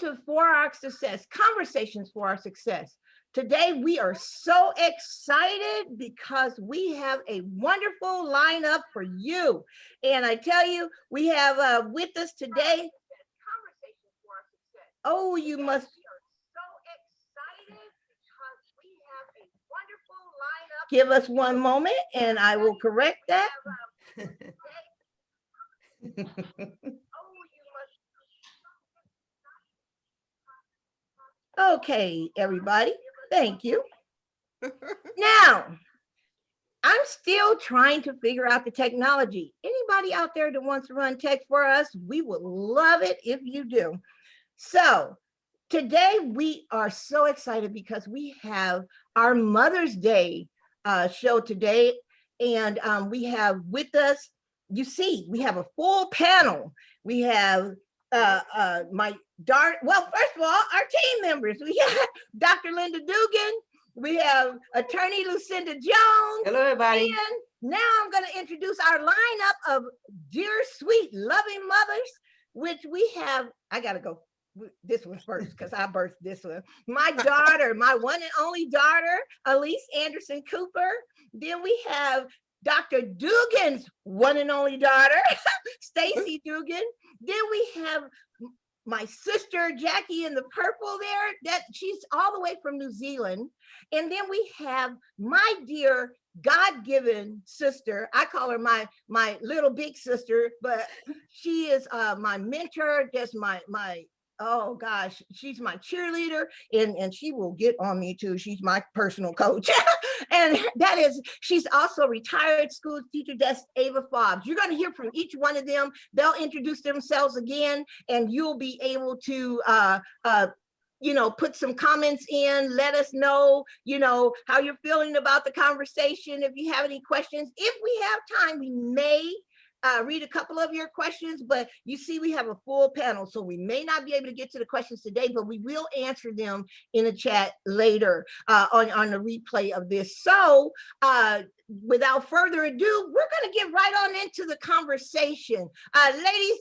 to For Our Success, Conversations for Our Success. Today, we are so excited because we have a wonderful lineup for you. And I tell you, we have with us today, Conversations for Our Success. Oh, you must. We are so excited because we have a wonderful lineup. Give us one moment and I will correct that. Okay, everybody, thank you. Now, I'm still trying to figure out the technology. Anybody out there that wants to run tech for us, we would love it if you do. So today we are so excited because we have our Mother's Day show today. And we have with us, you see, we have a full panel. We have my daughter, well, first of all, our team members. We have Dr. Linda Dugan. We have attorney Lucinda Jones. Hello, everybody. And now I'm going to introduce our lineup of dear, sweet, loving mothers, which we have. I got to go this one first because I birthed this one. My daughter, my one and only daughter, Elise Anderson Cooper. Then we have Dr. Dugan's one and only daughter, Stacy Dugan. Then we have my sister Jackie in the purple there, that she's all the way from New Zealand. And then we have my dear God-given sister. I call her my little big sister, but she is my mentor, just my oh gosh, she's my cheerleader, and she will get on me too. She's my personal coach. And that is, she's also retired school teacher. That's Ava Fobbs. You're going to hear from each one of them. They'll introduce themselves again, and you'll be able to put some comments in, let us know, how you're feeling about the conversation. If you have any questions, if we have time, we may read a couple of your questions, but you see we have a full panel, so we may not be able to get to the questions today, but we will answer them in a chat later on the replay of this. So without further ado, we're going to get right on into the conversation. Ladies,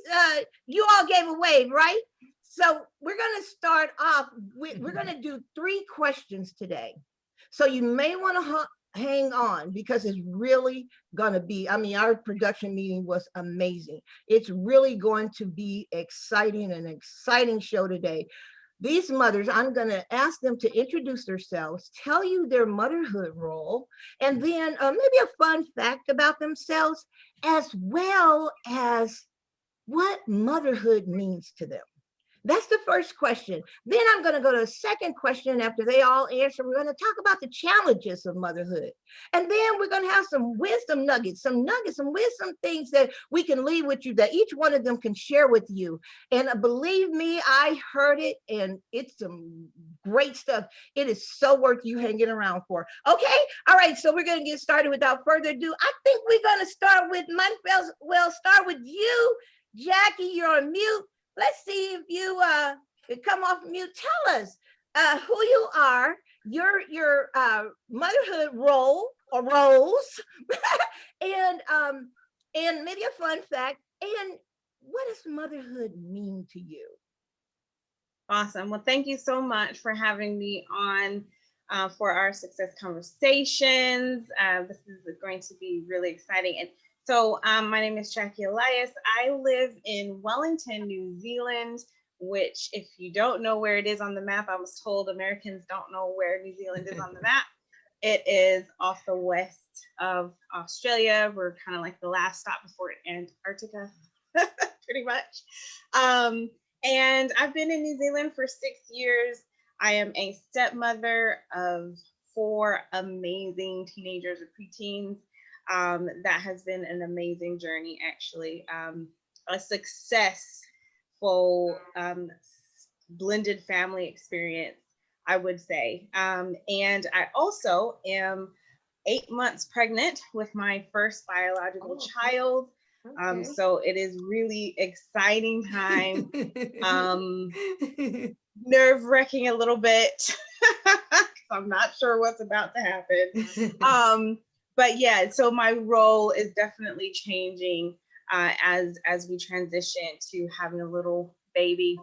you all gave a wave, right? So we're going to start off with, we're going to do 3 questions today. So you may want to hang on because it's really going to be, our production meeting was amazing. It's really going to be exciting, an exciting show today. These mothers, I'm going to ask them to introduce themselves, tell you their motherhood role, and then maybe a fun fact about themselves, as well as what motherhood means to them. That's the first question. Then I'm going to go to the second question after they all answer. We're going to talk about the challenges of motherhood. And then we're going to have some wisdom nuggets, some wisdom things that we can leave with you that each one of them can share with you. And believe me, I heard it and it's some great stuff. It is so worth you hanging around for. Okay. All right. So we're going to get started without further ado. I think we're going to start with start with you, Jackie. You're on mute. Let's see if you could come off mute. Tell us who you are, your motherhood role or roles, and maybe a fun fact. And what does motherhood mean to you? Awesome. Well, thank you so much for having me on for our Success Conversations. This is going to be really exciting. And so my name is Jackie Elias. I live in Wellington, New Zealand, which if you don't know where it is on the map, I was told Americans don't know where New Zealand is on the map. It is off the west of Australia. We're kind of like the last stop before Antarctica, pretty much. And I've been in New Zealand for 6 years. I am a stepmother of 4 amazing teenagers or preteens. That has been an amazing journey, actually. A successful blended family experience, I would say. And I also am 8 months pregnant with my first biological child. Okay. So it is really exciting time. Nerve-wracking a little bit. I'm not sure what's about to happen. But yeah, so my role is definitely changing as we transition to having a little baby.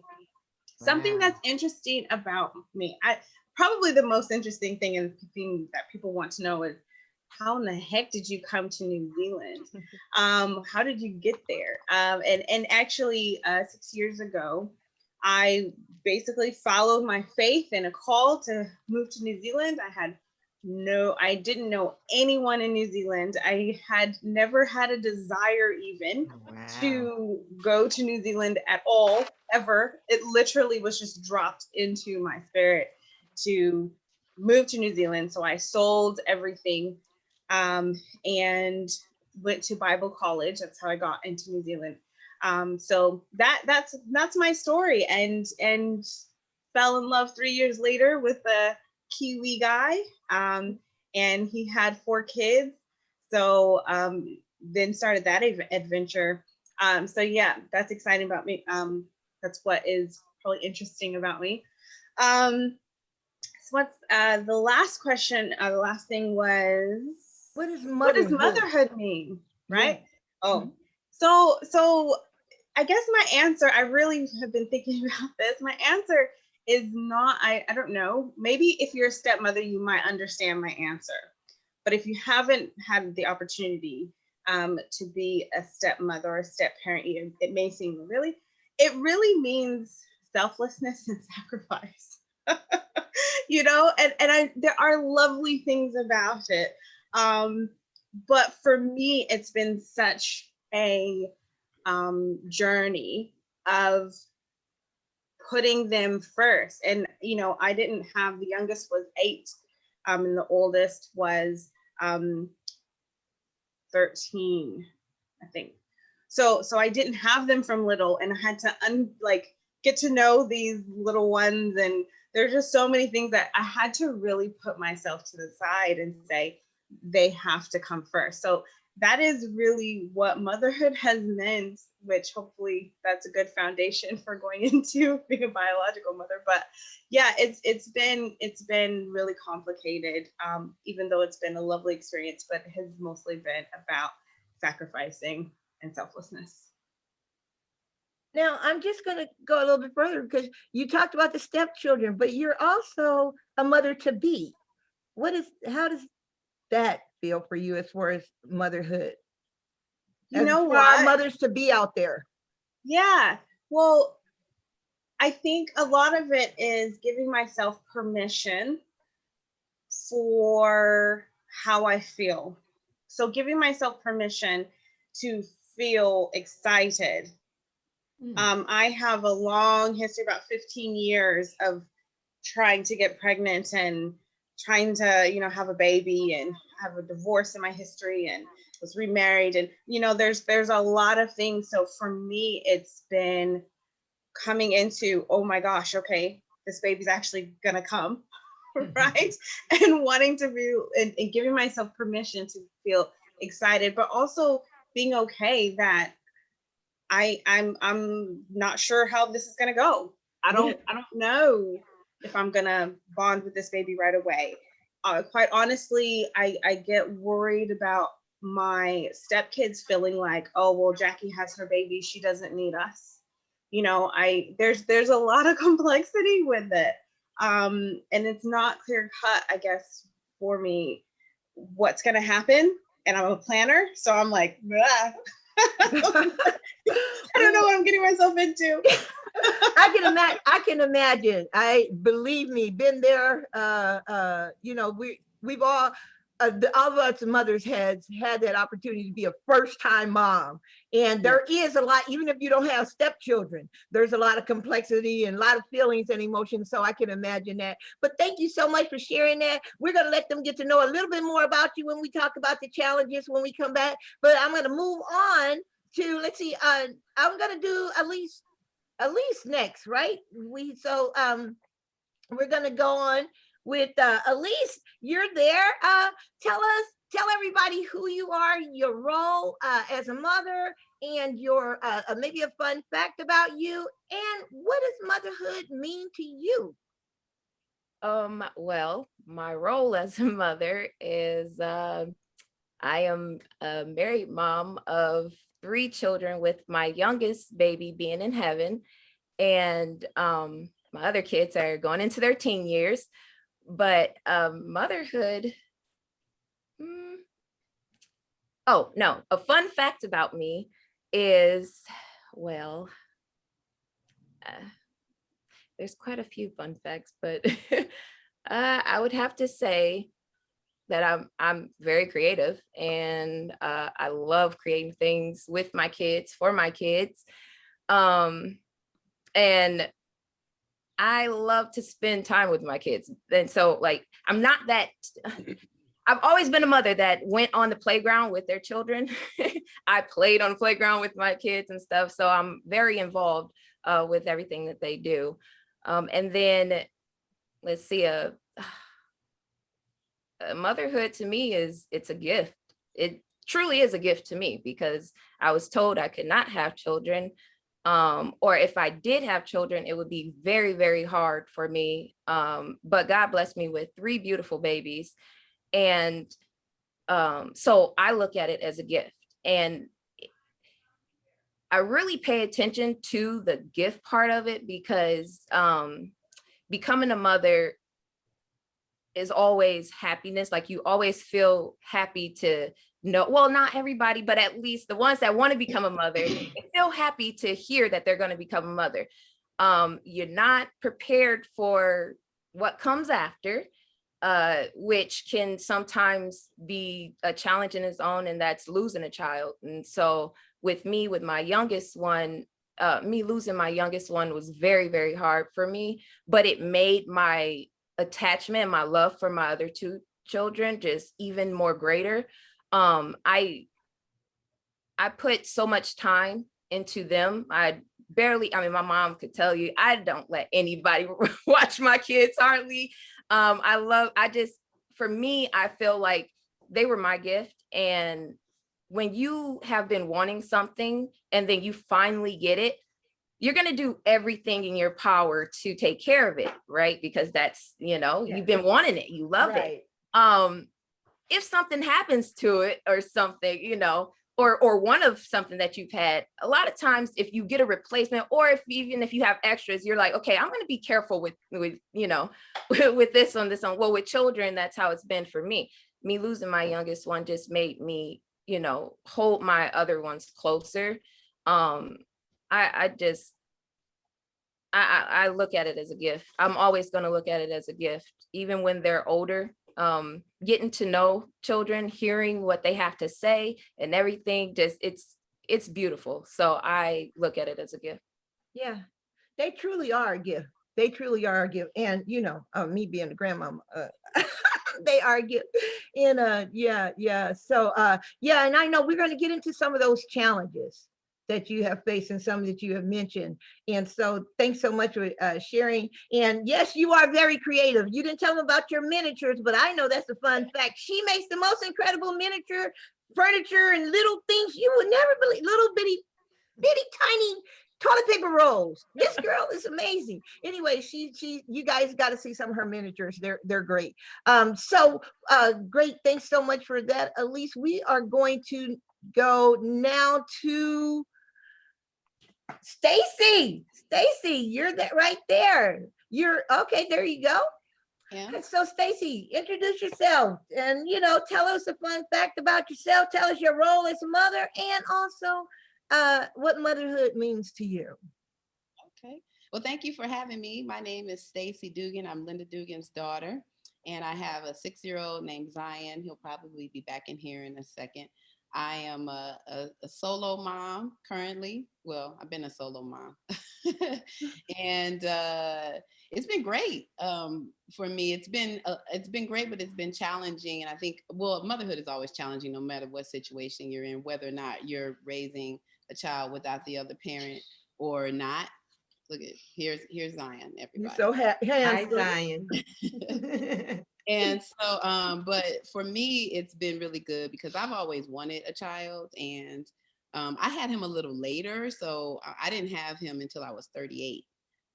Something Wow. that's interesting about me, probably the most interesting thing and thing that people want to know is, how in the heck did you come to New Zealand? How did you get there? And actually, 6 years ago, I basically followed my faith and a call to move to New Zealand. I didn't know anyone in New Zealand. I had never had a desire even Wow. to go to New Zealand at all, ever. It literally was just dropped into my spirit to move to New Zealand. So I sold everything, and went to Bible college. That's how I got into New Zealand. So that's my story, and fell in love 3 years later with a Kiwi guy, and he had 4 kids. So then started that adventure. So yeah, that's exciting about me. That's what is probably interesting about me. Um, so what's the last question? The last thing was, What is what does motherhood? motherhood mean? Yeah. Right? Oh, Mhm. so I guess my answer, I really have been thinking about this. My answer is not, I don't know. Maybe if you're a stepmother, you might understand my answer. But if you haven't had the opportunity to be a stepmother or a step parent, it may seem it really means selflessness and sacrifice. And there are lovely things about it. But for me, it's been such a journey of putting them first. And I didn't have, the youngest was 8, and the oldest was um 13, I think. So I didn't have them from little, and I had to get to know these little ones, and there's just so many things that I had to really put myself to the side and say they have to come first. So that is really what motherhood has meant, which hopefully that's a good foundation for going into being a biological mother. But yeah, it's been really complicated, even though it's been a lovely experience, but it has mostly been about sacrificing and selflessness. Now, I'm just going to go a little bit further because you talked about the stepchildren, but you're also a mother to be. How does that feel for you as far as motherhood? You As know for our what? mothers to be out there. Yeah. Well, I think a lot of it is giving myself permission for how I feel. So giving myself permission to feel excited. Mm. I have a long history, about 15 years of trying to get pregnant and trying to, have a baby, and have a divorce in my history, and was remarried, and there's a lot of things. So for me, it's been coming into, oh my gosh, okay, this baby's actually gonna come, right? And wanting to be, and giving myself permission to feel excited, but also being okay that I'm not sure how this is gonna go. Yeah. I don't know if I'm gonna bond with this baby right away. Quite honestly, I get worried about my stepkids feeling like, oh well, Jackie has her baby, she doesn't need us. There's a lot of complexity with it. And it's not clear cut, I guess, for me what's gonna happen. And I'm a planner, so I'm like, I don't know what I'm getting myself into. I can imagine. I can imagine. I believe me, been there. We've all of us mothers has had that opportunity to be a first time mom, and Yeah. there is a lot. Even if you don't have stepchildren, there's a lot of complexity and a lot of feelings and emotions. So I can imagine that. But thank you so much for sharing that. We're gonna let them get to know a little bit more about you when we talk about the challenges when we come back. But I'm gonna move on to, let's see. I'm gonna do Elise next, right? We're gonna go on with Elise. You're there. Tell everybody who you are, your role as a mother, and your maybe a fun fact about you, and what does motherhood mean to you? Well, my role as a mother is I am a married mom of 3 children, with my youngest baby being in heaven. and my other kids are going into their teen years. But motherhood, oh no, a fun fact about me is, well, there's quite a few fun facts, but I would have to say that I'm very creative, and I love creating things with my kids, for my kids. And I love to spend time with my kids. And so like, I'm not that, I've always been a mother that went on the playground with their children. I played on the playground with my kids and stuff. So I'm very involved with everything that they do. And then let's see, motherhood to me it's a gift. It truly is a gift to me, because I was told I could not have children, or if I did have children, it would be very, very hard for me. But God blessed me with 3 beautiful babies. And so I look at it as a gift. And I really pay attention to the gift part of it, because becoming a mother is always happiness. Like, you always feel happy to know, well, not everybody, but at least the ones that want to become a mother, they feel happy to hear that they're going to become a mother. You're not prepared for what comes after, which can sometimes be a challenge in its own, and that's losing a child. And so with me, with my youngest one, me losing my youngest one was very, very hard for me, but it made my attachment, my love for my other 2 children just even more greater. I put so much time into them. I mean, my mom could tell you, I don't let anybody watch my kids hardly. For me, I feel like they were my gift. And when you have been wanting something and then you finally get it, you're going to do everything in your power to take care of it, right? Because that's, you've been wanting it, you love it. If something happens to it or something, or one of something that you've had, a lot of times if you get a replacement, or even if you have extras, you're like, okay, I'm going to be careful with with this one. Well, with children, that's how it's been for me. Me losing my youngest one just made me, hold my other ones closer. I look at it as a gift. I'm always going to look at it as a gift, even when they're older. Getting to know children, hearing what they have to say and everything, it's beautiful. So I look at it as a gift. Yeah, they truly are a gift. They truly are a gift. And me being a grandmama, they are a gift. And yeah. So yeah, and I know we're going to get into some of those challenges that you have faced and some that you have mentioned. And so thanks so much for sharing. And yes, you are very creative. You didn't tell them about your miniatures, but I know that's a fun fact. She makes the most incredible miniature furniture and little things you would never believe, little bitty tiny toilet paper rolls. This girl is amazing. Anyway, you guys got to see some of her miniatures. They're great. So great. Thanks so much for that, Elise. We are going to go now to Stacy. Stacy, you're that right there. You're okay. There you go. Yeah. So Stacy, introduce yourself and tell us a fun fact about yourself. Tell us your role as a mother and also what motherhood means to you. Okay. Well, thank you for having me. My name is Stacy Dugan. I'm Linda Dugan's daughter, and I have a 6-year-old named Zion. He'll probably be back in here in a second. I am a solo mom currently. Well, I've been a solo mom. And it's been great for me. It's been great, but it's been challenging. And I think, well, motherhood is always challenging no matter what situation you're in, whether or not you're raising a child without the other parent or not. Look at here's Zion, everybody. You're so Hi, Zion. And so, but for me, it's been really good because I've always wanted a child, and I had him a little later, so I didn't have him until I was 38.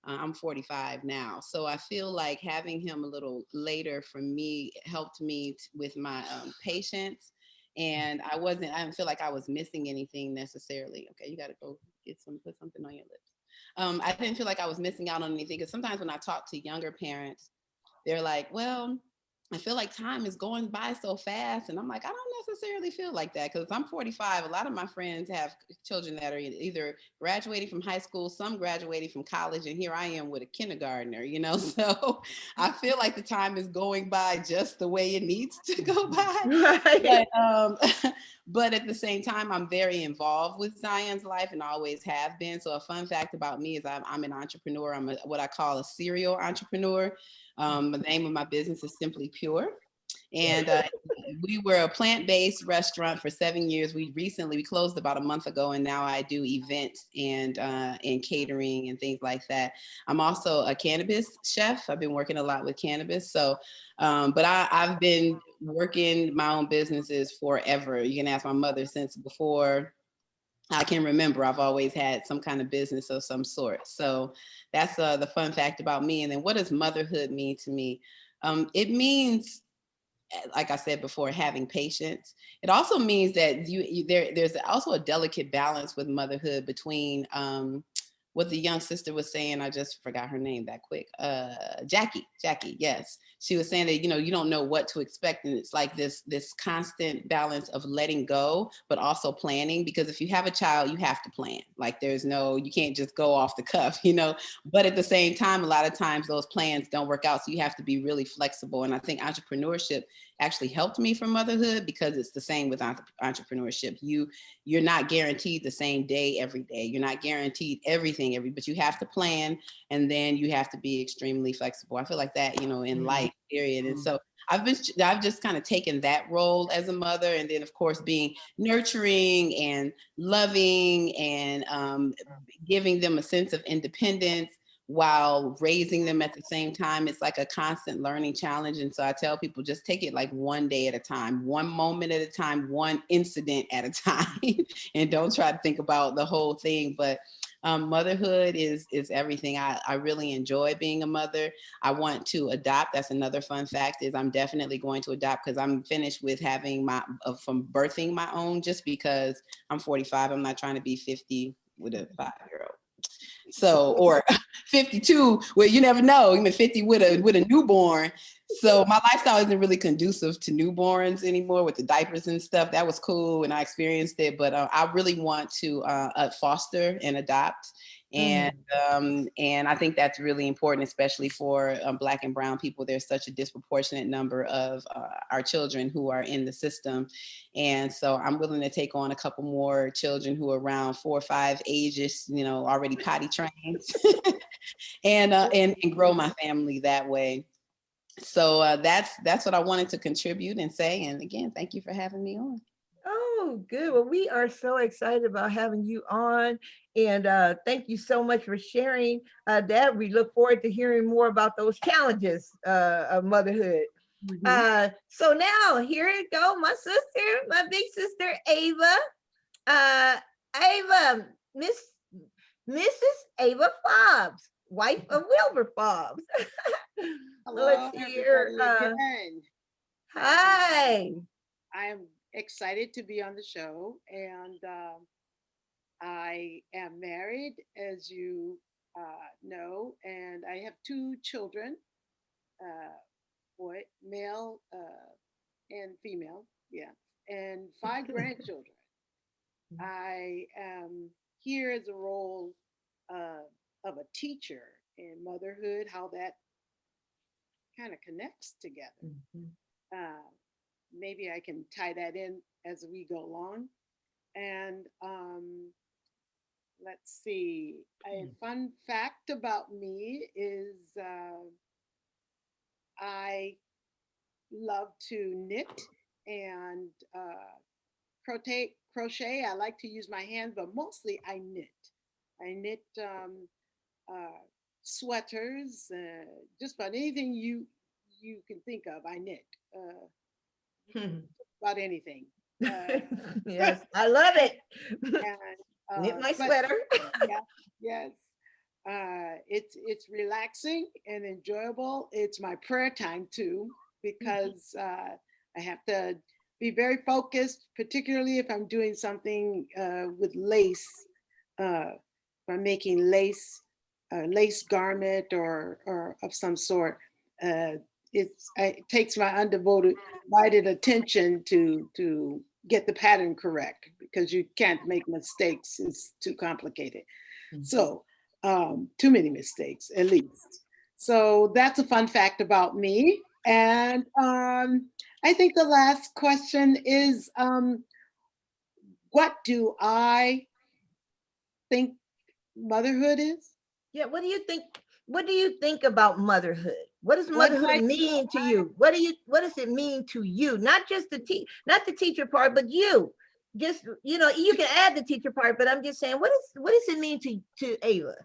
I'm 45 now, so I feel like having him a little later for me helped me with my patience, and I didn't feel like I was missing anything necessarily. Okay, you got to go put something on your lips. I didn't feel like I was missing out on anything. Because sometimes when I talk to younger parents, they're like, well, I feel like time is going by so fast. And I'm like, I don't necessarily feel like that, because I'm 45. A lot of my friends have children that are either graduating from high school, some graduating from college, and here I am with a kindergartner, you know? So I feel like the time is going by just the way it needs to go by. Right. But at the same time, I'm very involved with Zion's life and always have been. So a fun fact about me is I'm an entrepreneur. I'm what I call a serial entrepreneur. The name of my business is Simply Pure. And we were a plant-based restaurant for 7 years. We closed about a month ago, and now I do events and catering and things like that. I'm also a cannabis chef. I've been working a lot with cannabis. So, but I've been working my own businesses forever. You can ask my mother, since before I can remember. I've always had some kind of business of some sort. So that's the fun fact about me. And then what does motherhood mean to me? It means, like I said before, having patience. It also means that there's also a delicate balance with motherhood between what the young sister was saying. I just forgot her name that quick. Jackie, yes. She was saying that, you don't know what to expect. And it's like this constant balance of letting go, but also planning. Because if you have a child, you have to plan. Like you can't just go off the cuff, but at the same time, a lot of times those plans don't work out. So you have to be really flexible. And I think entrepreneurship actually helped me for motherhood, because it's the same with entrepreneurship. You're not guaranteed the same day every day. You're not guaranteed everything but you have to plan, and then you have to be extremely flexible. I feel like that, in life, period. And so I've just kind of taken that role as a mother, and then of course being nurturing and loving and giving them a sense of independence while raising them at the same time. It's like a constant learning challenge. And so I tell people, just take it like one day at a time, one moment at a time, one incident at a time, and don't try to think about the whole thing. But motherhood is everything. I really enjoy being a mother. I want to adopt. That's another fun fact, is I'm definitely going to adopt, because I'm finished with having from birthing my own, just because I'm 45. I'm not trying to be 50 with a 5-year-old. So, or 52, well, you never know, even 50 with a newborn. So my lifestyle isn't really conducive to newborns anymore with the diapers and stuff. That was cool and I experienced it, but I really want to foster and adopt. And I think that's really important, especially for Black and brown people. There's such a disproportionate number of our children who are in the system. And so I'm willing to take on a couple more children who are around 4 or 5 ages, already potty trained, and grow my family that way. So that's what I wanted to contribute and say. And again, thank you for having me on. Oh, good. Well, we are so excited about having you on. And thank you so much for sharing that. We look forward to hearing more about those challenges of motherhood. So now here you go, my sister, my big sister, Ava. Ava, Mrs. Ava Fobbs, wife of Wilbur Fobbs. Hello, Let's hear. again. Hi. I am excited to be on the show, and I am married, as you know, and I have 2 children, male and female, yeah, and 5 grandchildren. I am here as a role of a teacher in motherhood, how that kind of connects together. Maybe I can tie that in as we go along. And let's see, a fun fact about me is I love to knit and crochet. I like to use my hands, but mostly I knit. I knit sweaters, just about anything you can think of. I knit about anything. Yes, I love it. And, Knit my but sweater. yeah, yes. It's relaxing and enjoyable. It's my prayer time too, because I have to be very focused, particularly if I'm doing something with lace. If I'm making lace a lace garment or of some sort, uh, it takes my undivided attention to get the pattern correct, because you can't make mistakes. It's too complicated. So too many mistakes, at least. So that's a fun fact about me. And I think the last question is, what do I think motherhood is? Yeah, what do you think? What do you think about motherhood? What does What do motherhood I think? mean to you? What does it mean to you? Not just not the teacher part, but you. Just, you can add the teacher part, but I'm just saying, what does it mean to Ava?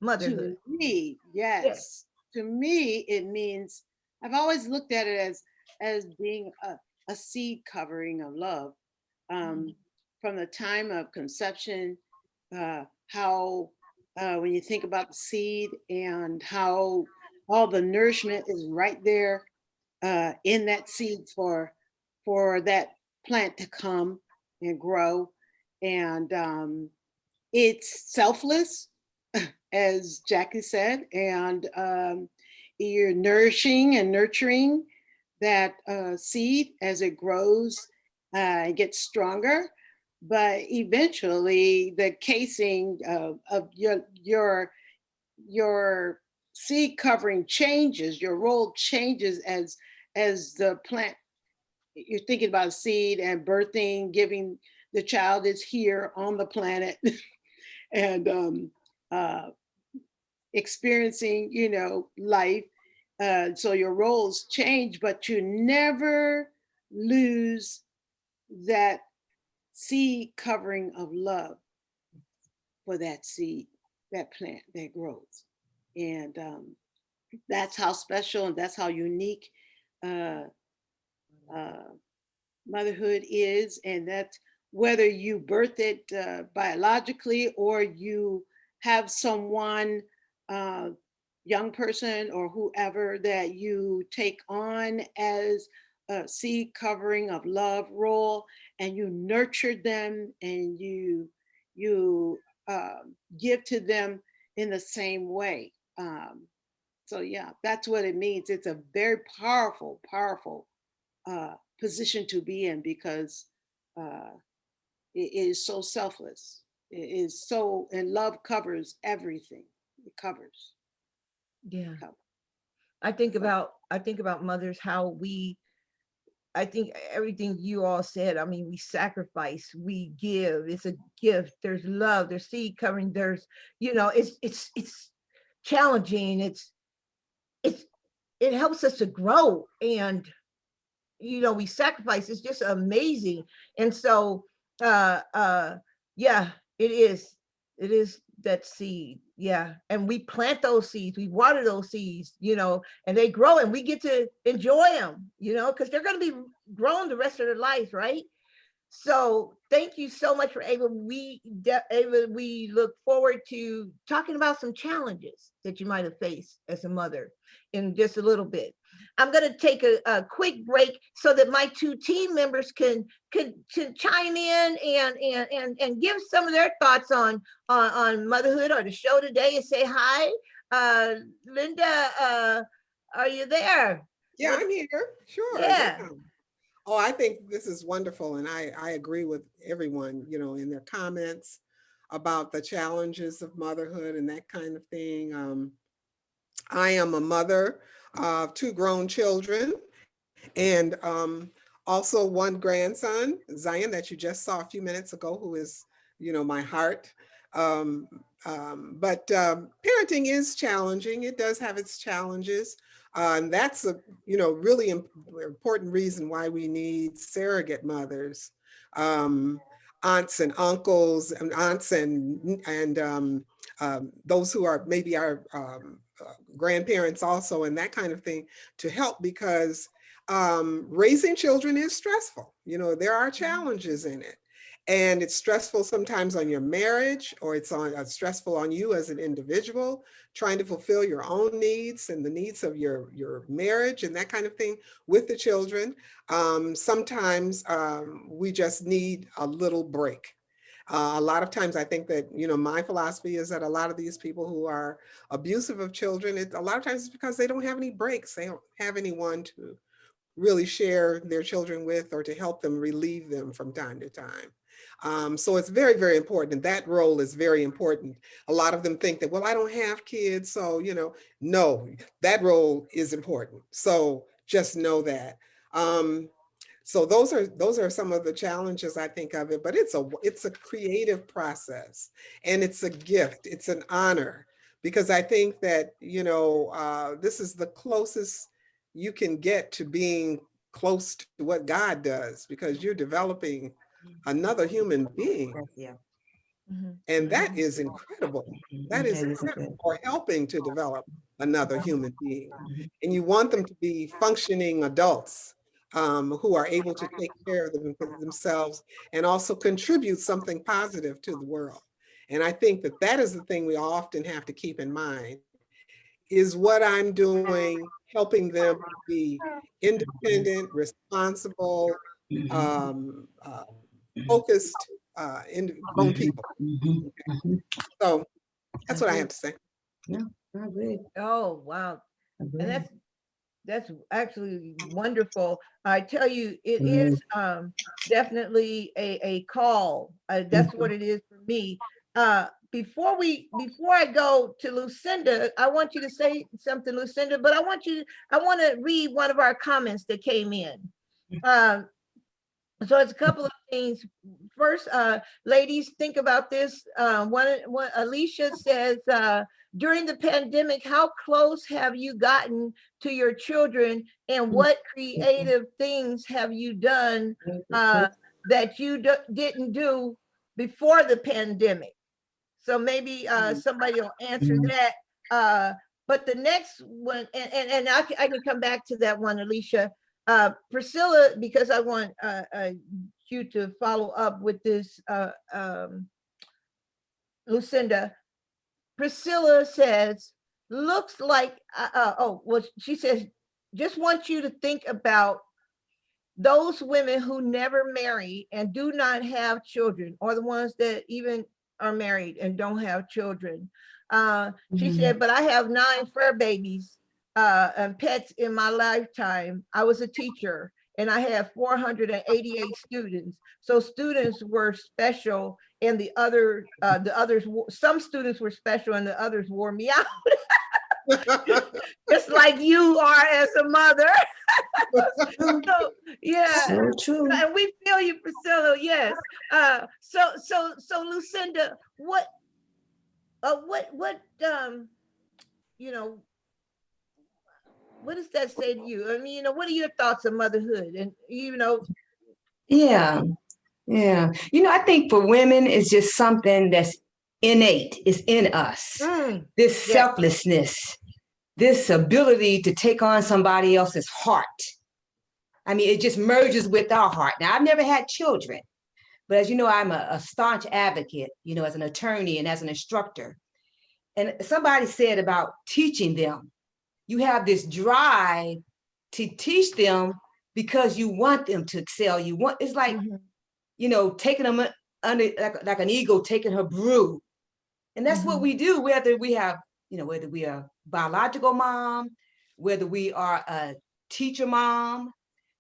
Motherhood. To me, Yeah. yes. To me, it means, I've always looked at it as being a seed covering of love. Um, from the time of conception, how when you think about the seed and how all the nourishment is right there in that seed for that plant to come and grow, and it's selfless, as Jackie said, and you're nourishing and nurturing that seed as it grows and gets stronger. But eventually, the casing of your seed covering changes. Your role changes as the plant. You're thinking about seed and birthing, giving the child is here on the planet, and uh, experiencing, life. So your roles change, but you never lose that seed covering of love for that seed, that plant that grows. And that's how special and that's how unique uh, uh, motherhood is. And that whether you birth it biologically or you have someone, uh, young person or whoever, that you take on as a seed covering of love role, and you nurture them, and you give to them in the same way. So yeah, that's what it means. It's a very powerful, powerful position to be in, because uh, it is so selfless. It is so, and love covers everything. It covers. Yeah. Covers. So I think about mothers, how I think everything you all said. I mean, we sacrifice, we give. It's a gift. There's love. There's seed covering. There's, it's challenging. It's it helps us to grow, and we sacrifice. It's just amazing. And so, yeah, it is that seed. Yeah, and we plant those seeds. We water those seeds. And they grow, and we get to enjoy them. Because they're going to be grown the rest of their life, right? So thank you so much for Ava. We look forward to talking about some challenges that you might have faced as a mother in just a little bit. I'm going to take a quick break so that my two team members can chime in and give some of their thoughts on motherhood or the show today, and say hi. Linda, are you there? Yeah, I'm here. Sure. Yeah. Yeah. Oh, I think this is wonderful. And I agree with everyone, in their comments about the challenges of motherhood and that kind of thing. I am a mother of two grown children, and also one grandson, Zion, that you just saw a few minutes ago, who is, my heart. Um, but parenting is challenging. It does have its challenges. And that's a, really important reason why we need surrogate mothers, um, aunts and uncles, and aunts and those who are maybe our grandparents also, and that kind of thing, to help, because raising children is stressful. There are challenges in it. And it's stressful sometimes on your marriage, or it's stressful on you as an individual, trying to fulfill your own needs and the needs of your marriage and that kind of thing with the children. Sometimes we just need a little break. A lot of times I think that, my philosophy is that a lot of these people who are abusive of children, a lot of times it's because they don't have any breaks. They don't have anyone to really share their children with or to help them relieve them from time to time. So it's very, very important. That role is very important. A lot of them think that, well, I don't have kids. So, no, that role is important. So just know that. So those are some of the challenges I think of it, but it's a creative process, and it's a gift. It's an honor, because I think that, this is the closest you can get to being close to what God does, because you're developing another human being. Yeah. And that is incredible. That is incredible. Or helping to develop another human being. And you want them to be functioning adults, who are able to take care of themselves and also contribute something positive to the world. And I think that that is the thing we often have to keep in mind, is what I'm doing helping them to be independent, responsible, focused, grown people. So that's what I have to say. Oh, wow. And that's actually wonderful. I tell you, it is definitely a call. That's what it is for me. Before I go to Lucinda, I want you to say something, Lucinda, but I want to read one of our comments that came in. So it's a couple of things. First, ladies, think about this. One, Alicia says, during the pandemic, how close have you gotten to your children, and what creative things have you done that you didn't do before the pandemic? So maybe somebody will answer that. But the next one, and I can come back to that one, Alicia. Priscilla, because I want you to follow up with this, Lucinda. Priscilla says, looks like, she says, just want you to think about those women who never marry and do not have children, or the ones that even are married and don't have children. She said, but I have 9 fur babies and pets in my lifetime. I was a teacher and I had 488 students. So students were special, and the others, some students were special and the others wore me out. Just like you are as a mother. So, yeah. So true. And we feel you, Priscilla. Yes. So Lucinda, what what does that say to you? I mean, what are your thoughts on motherhood? And Yeah. Yeah. I think for women, it's just something that's innate. It's in us. This selflessness, this ability to take on somebody else's heart. I mean, it just merges with our heart. Now, I've never had children, but as you know, I'm a staunch advocate, as an attorney and as an instructor. And somebody said about teaching them, you have this drive to teach them because you want them to excel. It's like, taking them under, like an eagle taking her brood. And that's what we do, whether we are a biological mom, whether we are a teacher mom,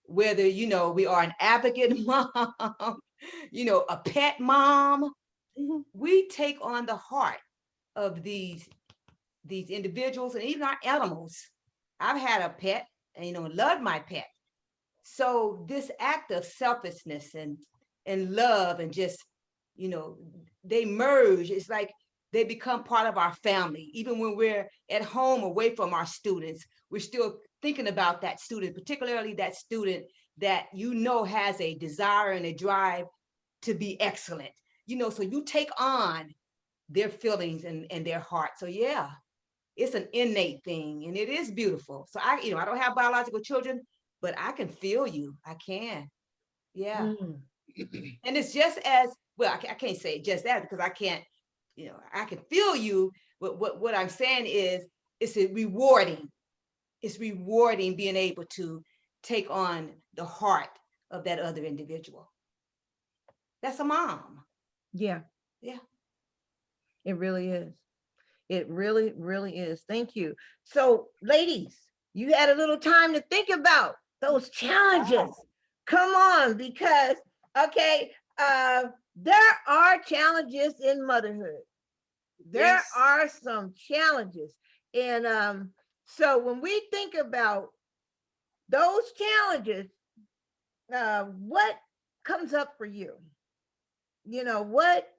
whether, we are an advocate mom, a pet mom. We take on the heart of these individuals and even our animals. I've had a pet and, loved my pet. So this act of selflessness and love and just, they merge. It's like they become part of our family. Even when we're at home away from our students, we're still thinking about that student, particularly that student that has a desire and a drive to be excellent. So you take on their feelings and their heart. So yeah, it's an innate thing, and it is beautiful. So I don't have biological children, but I can feel you. I can. Yeah. And it's just as well, I can't say just that because I can't, I can feel you. But what I'm saying is it's rewarding. It's rewarding being able to take on the heart of that other individual. That's a mom. Yeah. Yeah. It really is. It really, really is. Thank you. So, ladies, you had a little time to think about those challenges. Come on, because okay, there are challenges in motherhood. There Yes. are some challenges, and so when we think about those challenges, what comes up for you? You know what?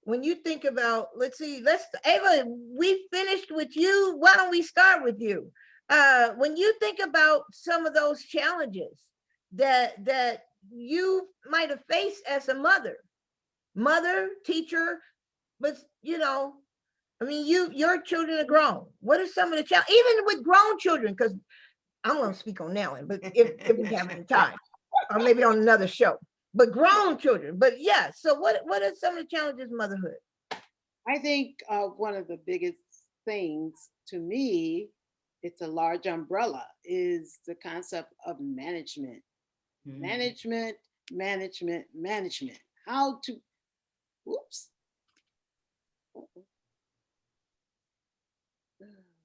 When you think about, let's see, let's Ava, we finished with you. Why don't we start with you? When you think about some of those challenges that you might have faced as a mother, teacher, but you know, I mean, your children are grown. What are some of the challenges, even with grown children? Because I'm going to speak on that one, but if we have any time, or maybe on another show. But grown children, but yeah. So what are some of the challenges of motherhood? I think one of the biggest things to me, it's a large umbrella, is the concept of management. Management, management, management. How to, oops.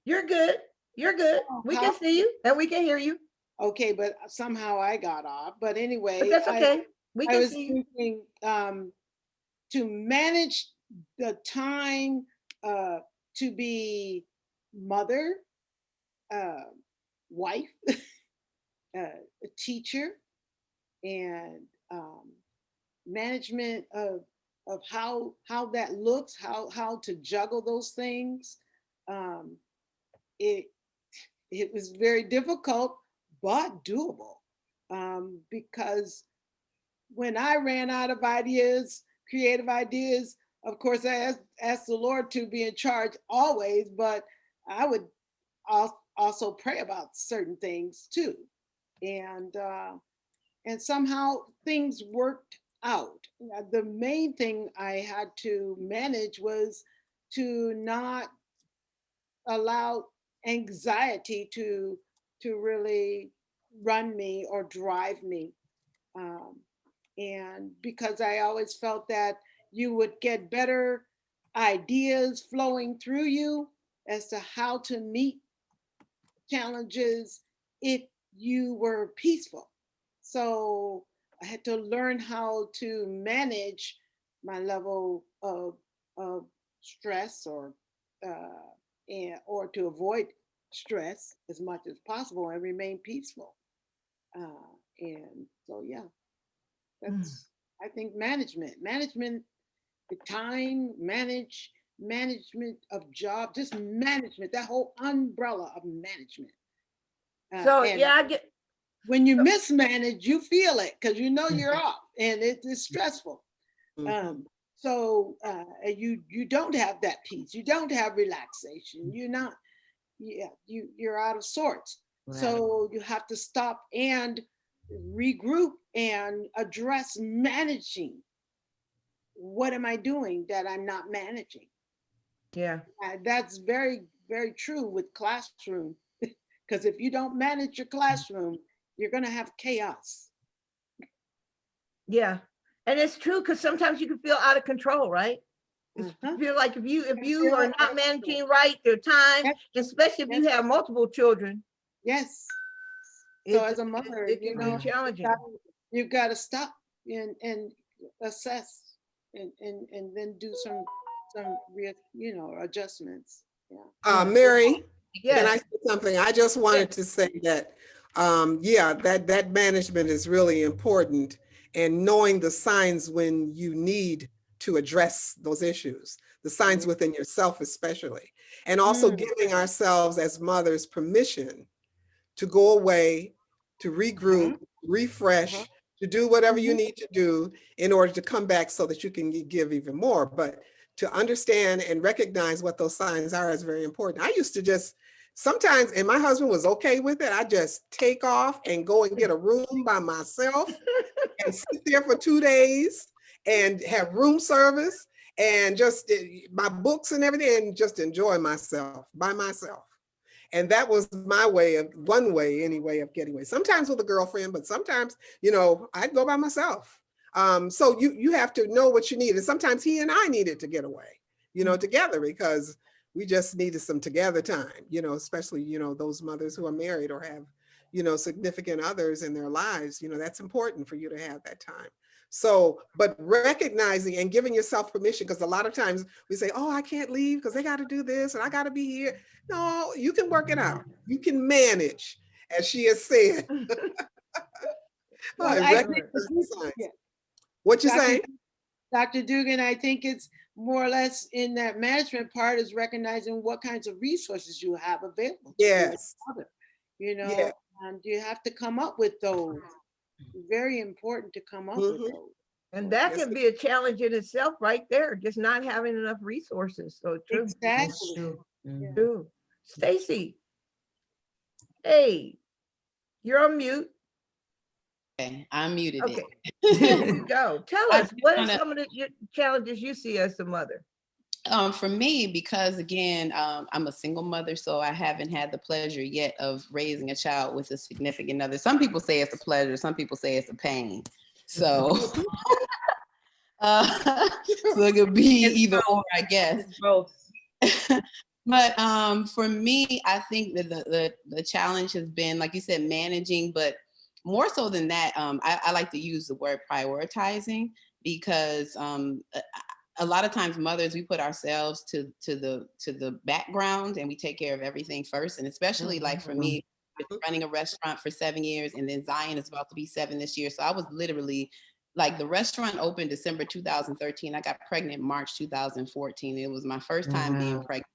You're good. You're good. We can see you and we can hear you. Okay, but somehow I got off. But anyway, But that's okay. We I can was see you. thinking to manage the time to be mother, wife, a teacher, and management of how that looks, how to juggle those things. Um, it it was very difficult, but doable, because when I ran out of ideas, creative ideas, of course, I asked the Lord to be in charge always, but I would also pray about certain things too. And somehow things worked out. The main thing I had to manage was to not allow anxiety to really run me or drive me. Um, and because I always felt that you would get better ideas flowing through you as to how to meet challenges if you were peaceful. So I had to learn how to manage my level of stress or to avoid stress as much as possible and remain peaceful. And so, yeah, that's, I think management, the time, management of job, just management, that whole umbrella of management. So And yeah, I get. when you mismanage, you feel it because you know you're off, and it's stressful. So you don't have that peace. You don't have relaxation. You're not. Yeah, you're out of sorts. Right. So you have to stop and regroup and address managing. What am I doing that I'm not managing? Yeah. That's very, very true with classroom. Because if you don't manage your classroom, you're going to have chaos. Yeah. And it's true because sometimes you can feel out of control, right? Feel like if you are not managing right your time, especially if you have multiple children. Yes. So as a mother, it can be challenging. You've got to stop and assess and then do some adjustments. Yeah. Mary, Yes. can I say something? I just wanted to say that, that management is really important, and knowing the signs when you need to address those issues, the signs within yourself especially, and also giving ourselves as mothers permission to go away, to regroup, refresh, to do whatever you need to do in order to come back so that you can give even more. But to understand and recognize what those signs are is very important. I used to just sometimes, and my husband was okay with it, I just take off and go and get a room by myself and sit there for 2 days and have room service and just my books and everything and just enjoy myself by myself. And that was my one way anyway of getting away. Sometimes with a girlfriend, but sometimes, I'd go by myself. So you have to know what you need. And sometimes he and I needed to get away, together, because we just needed some together time, especially, those mothers who are married or have, significant others in their lives. That's important for you to have that time. So, but recognizing and giving yourself permission, because a lot of times we say, oh, I can't leave because they got to do this and I got to be here. No, you can work it out. You can manage, as she has said. Well, I I recognize think, the signs. yeah, What you Dr. saying? Dr. Dugan, I think it's more or less in that management part is recognizing what kinds of resources you have available to you as Yes. a mother, Yeah. and you have to come up with those. Very important to come up with those. And that Yes, can be a challenge in itself right there, just not having enough resources. So true. Exactly. Mm-hmm. True. Stacy, hey, you're on mute. Okay, I'm muted. Okay, there you go. Tell us, what are wanna, some of the challenges you see as a mother? For me, because again, I'm a single mother, so I haven't had the pleasure yet of raising a child with a significant other. Some people say it's a pleasure, some people say it's a pain. So, so it could be It's either both. or, I guess. It's both. But for me, I think that the challenge has been, like you said, managing, but more so than that, I like to use the word prioritizing, because a lot of times mothers, we put ourselves to the background and we take care of everything first. And especially like for me, running a restaurant for 7 years, and then Zion is about to be 7 this year. So I was literally like, the restaurant opened December 2013. I got pregnant March 2014. It was my first time being pregnant.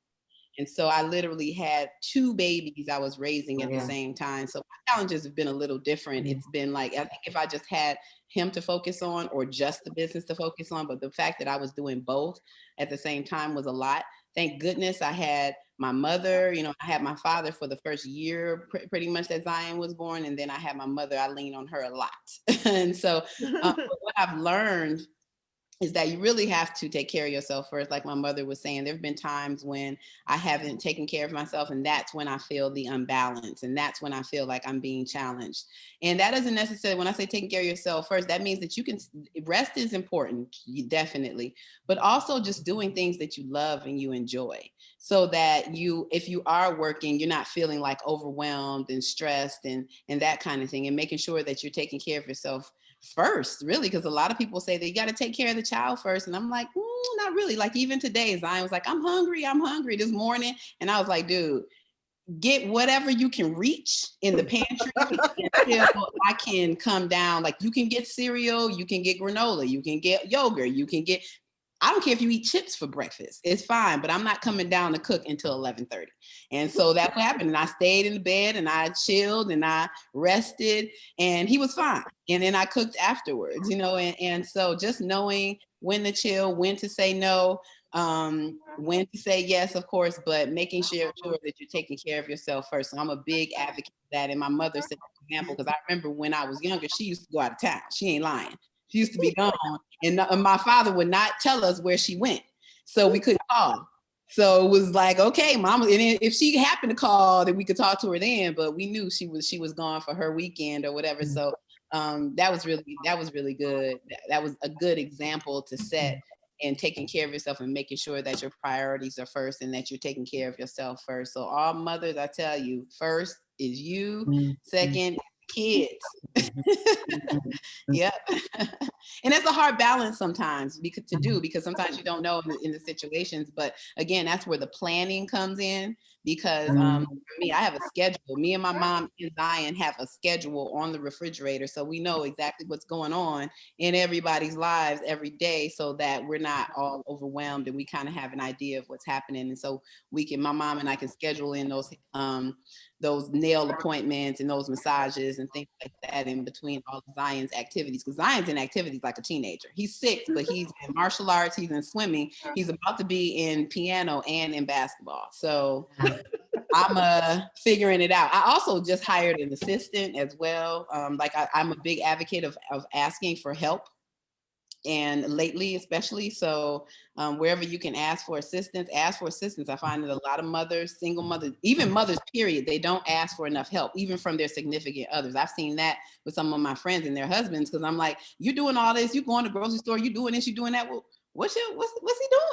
And so I literally had 2 babies I was raising at the same time. So my challenges have been a little different. It's been like, I think if I just had him to focus on, or just the business to focus on, but the fact that I was doing both at the same time was a lot. Thank goodness I had my mother, I had my father for the first year, pretty much that Zion was born. And then I had my mother, I leaned on her a lot. And so what I've learned is that you really have to take care of yourself first. Like my mother was saying, there have been times when I haven't taken care of myself, and that's when I feel the unbalance, and that's when I feel like I'm being challenged. And that doesn't necessarily, when I say taking care of yourself first, that means that you can, rest is important, definitely, but also just doing things that you love and you enjoy, so that if you are working, you're not feeling like overwhelmed and stressed and that kind of thing, and making sure that you're taking care of yourself first, really, because a lot of people say they got to take care of the child first, and I'm like, not really. Like even today, Zion was like, I'm hungry this morning, and I was like, dude, get whatever you can reach in the pantry until I can come down. Like, you can get cereal, you can get granola, you can get yogurt, I don't care if you eat chips for breakfast, it's fine, but I'm not coming down to cook until 11:30. And so that's what happened. And I stayed in the bed and I chilled and I rested, and he was fine. And then I cooked afterwards, and so just knowing when to chill, when to say no, when to say yes, of course, but making sure that you're taking care of yourself first. So I'm a big advocate of that. And my mother set an example, because I remember when I was younger, she used to go out of town. She ain't lying. She used to be gone, and my father would not tell us where she went, so we couldn't call. So it was like, okay, mama, and if she happened to call, then we could talk to her then. But we knew she was gone for her weekend or whatever. So that was really good. That was a good example to set, and taking care of yourself and making sure that your priorities are first and that you're taking care of yourself first. So all mothers, I tell you, first is you, second, kids. Yep. And it's a hard balance sometimes because sometimes you don't know in the situations, but again, that's where the planning comes in, because for me, I have a schedule. Me and my mom and Zion have a schedule on the refrigerator, so we know exactly what's going on in everybody's lives every day, so that we're not all overwhelmed, and we kind of have an idea of what's happening. And so my mom and I can schedule in those nail appointments and those massages and things like that in between all of Zion's activities, because Zion's in activities like a teenager. He's 6, but he's in martial arts, he's in swimming, he's about to be in piano and in basketball. So I'm figuring it out. I also just hired an assistant as well. I'm a big advocate of asking for help and lately especially. So wherever you can ask for assistance, ask for assistance. I find that a lot of mothers, single mothers, even mothers, period, they don't ask for enough help, even from their significant others. I've seen that with some of my friends and their husbands, because I'm like, you doing all this, you going to the grocery store, you doing this, you doing that. Well, what's he